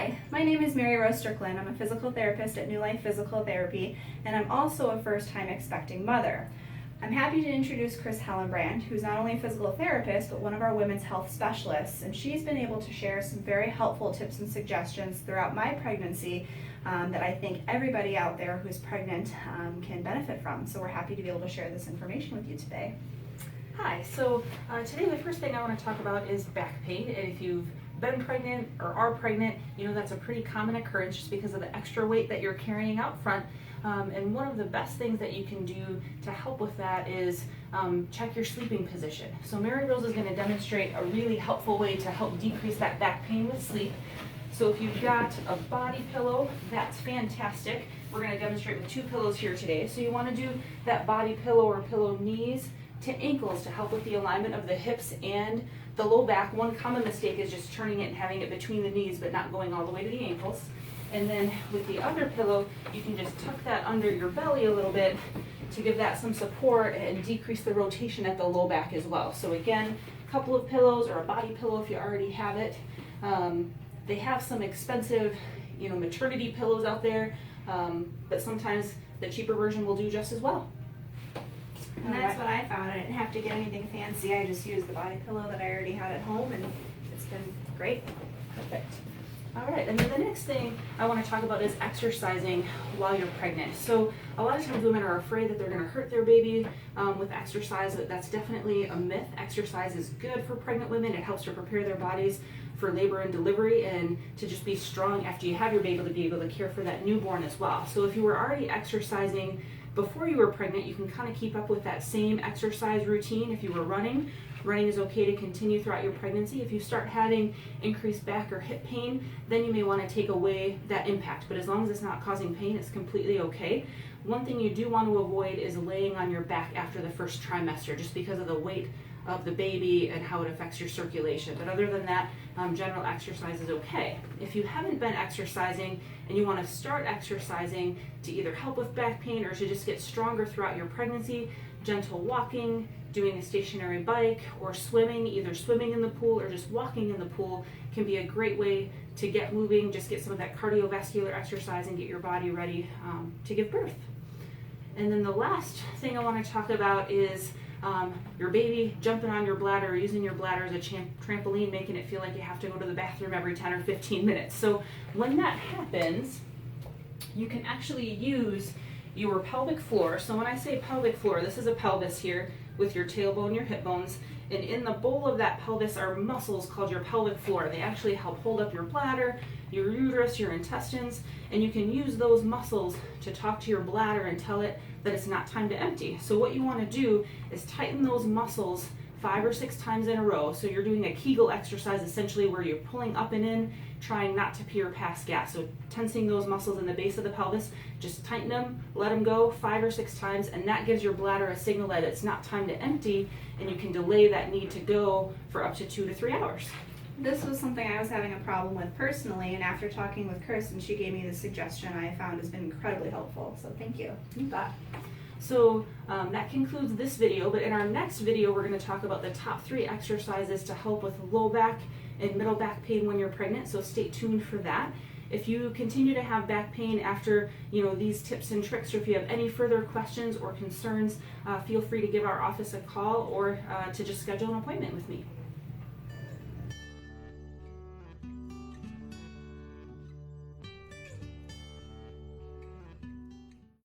Hi, my name is Mary Rose Strickland. I'm a physical therapist at New Life Physical Therapy, and I'm also a first-time expecting mother. I'm happy to introduce Chris Hellenbrand, who's not only a physical therapist, but one of our women's health specialists, and she's been able to share some very helpful tips and suggestions throughout my pregnancy that I think everybody out there who's pregnant can benefit from. So we're happy to be able to share this information with you today. Hi, so today the first thing I want to talk about is back pain. And if you've been pregnant or are pregnant, you know that's a pretty common occurrence just because of the extra weight that you're carrying out front. And one of the best things that you can do to help with that is check your sleeping position. So Mary Rose is going to demonstrate a really helpful way to help decrease that back pain with sleep. So if you've got a body pillow, that's fantastic. We're going to demonstrate with two pillows here today. So you want to do that body pillow or pillow knees to ankles to help with the alignment of the hips and the low back. One common mistake is just turning it and having it between the knees but not going all the way to the ankles. And then with the other pillow, you can just tuck that under your belly a little bit to give that some support and decrease the rotation at the low back as well. So again, a couple of pillows or a body pillow if you already have it. They have some expensive, maternity pillows out there, but sometimes the cheaper version will do just as well. And that's what I found. I didn't have to get anything fancy. I just used the body pillow that I already had at home, and it's been great. Perfect. All right, and then the next thing I want to talk about is exercising while you're pregnant. So a lot of times women are afraid that they're going to hurt their baby with exercise. That's definitely a myth. Exercise is good for pregnant women. It helps to prepare their bodies for labor and delivery and to just be strong after you have your baby to be able to care for that newborn as well. So if you were already exercising before you were pregnant, you can kind of keep up with that same exercise routine. If you were running is okay to continue throughout your pregnancy. If you start having increased back or hip pain, then you may want to take away that impact. But as long as it's not causing pain, it's completely okay. One thing you do want to avoid is laying on your back after the first trimester, just because of the weight of the baby and how it affects your circulation. But other than that, general exercise is okay. If you haven't been exercising and you want to start exercising to either help with back pain or to just get stronger throughout your pregnancy, gentle walking, doing a stationary bike, or swimming, either swimming in the pool or just walking in the pool can be a great way to get moving, just get some of that cardiovascular exercise and get your body ready to give birth. And then the last thing I want to talk about is your baby jumping on your bladder or using your bladder as a trampoline, making it feel like you have to go to the bathroom every 10 or 15 minutes. So when that happens, you can actually use your pelvic floor. So when I say pelvic floor, this is a pelvis here with your tailbone, your hip bones, and in the bowl of that pelvis are muscles called your pelvic floor. They actually help hold up your bladder, your uterus, your intestines, and you can use those muscles to talk to your bladder and tell it that it's not time to empty. So what you want to do is tighten those muscles 5 or 6 times in a row. So you're doing a Kegel exercise essentially where you're pulling up and in, trying not to pee or pass gas. So tensing those muscles in the base of the pelvis, just tighten them, let them go 5 or 6 times, and that gives your bladder a signal that it's not time to empty, and you can delay that need to go for up to 2 to 3 hours. This was something I was having a problem with personally, and after talking with Chris and she gave me the suggestion, I found has been incredibly helpful. So thank you. You bet. So that concludes this video, but in our next video we're going to talk about the top 3 exercises to help with low back and middle back pain when you're pregnant, so stay tuned for that. If you continue to have back pain after these tips and tricks, or if you have any further questions or concerns, feel free to give our office a call or to just schedule an appointment with me.